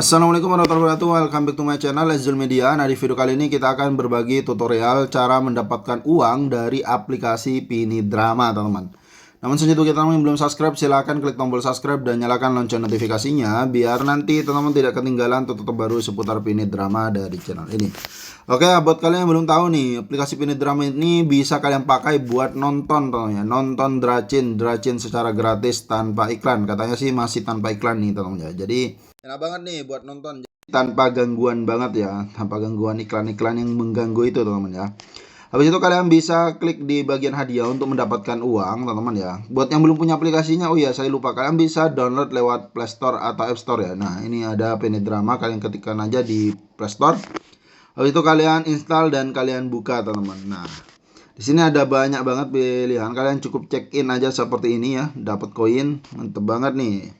Assalamualaikum warahmatullahi wabarakatuh. Welcome back to my channel Lezul Media. Nah, di video kali ini kita akan berbagi tutorial cara mendapatkan uang dari aplikasi Pinidrama, teman-teman. Namun sebelum itu, kita yang belum subscribe, silahkan klik tombol subscribe dan nyalakan lonceng notifikasinya biar nanti teman-teman tidak ketinggalan tutorial baru seputar Pinidrama dari channel ini. Oke, buat kalian yang belum tahu nih, aplikasi Pinidrama ini bisa kalian pakai buat nonton, teman-teman ya. Nonton Dracin secara gratis tanpa iklan. Katanya sih masih tanpa iklan nih, teman-teman ya. Jadi enak banget nih buat nonton tanpa gangguan banget ya, tanpa gangguan iklan-iklan yang mengganggu itu, teman-teman ya. Habis itu kalian bisa klik di bagian hadiah untuk mendapatkan uang, teman-teman ya. Buat yang belum punya aplikasinya, oh iya saya lupa, kalian bisa download lewat Play Store atau App Store ya. Nah, ini ada Pinidrama, kalian ketikkan aja di Play Store. Habis itu kalian install dan kalian buka, teman-teman. Nah, di sini ada banyak banget pilihan. Kalian cukup check in aja seperti ini ya, dapat koin, mantep banget nih.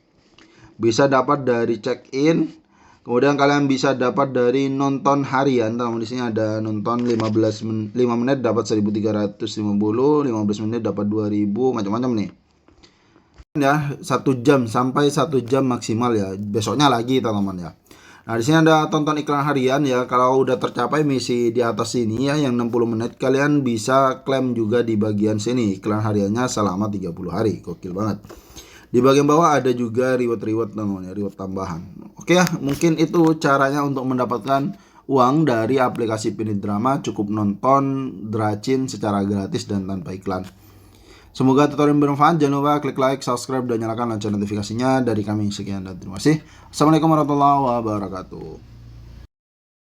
Bisa dapat dari check in, kemudian kalian bisa dapat dari nonton harian. Di sini ada nonton 5 menit dapat 1350, 15 menit dapat 2000, macam-macam nih. Ya, 1 jam sampai 1 jam maksimal ya. Besoknya lagi, teman-teman ya. Nah, di sini ada tonton iklan harian ya. Kalau udah tercapai misi di atas sini ya yang 60 menit, kalian bisa klaim juga di bagian sini iklan hariannya selama 30 hari. Gokil banget. Di bagian bawah ada juga reward namanya, reward tambahan. Oke ya, mungkin itu caranya untuk mendapatkan uang dari aplikasi Pinidrama. Cukup nonton Dracin secara gratis dan tanpa iklan. Semoga tutorial bermanfaat. Jangan lupa klik like, subscribe, dan nyalakan lonceng notifikasinya. Dari kami sekian dan terima kasih. Assalamualaikum warahmatullahi wabarakatuh.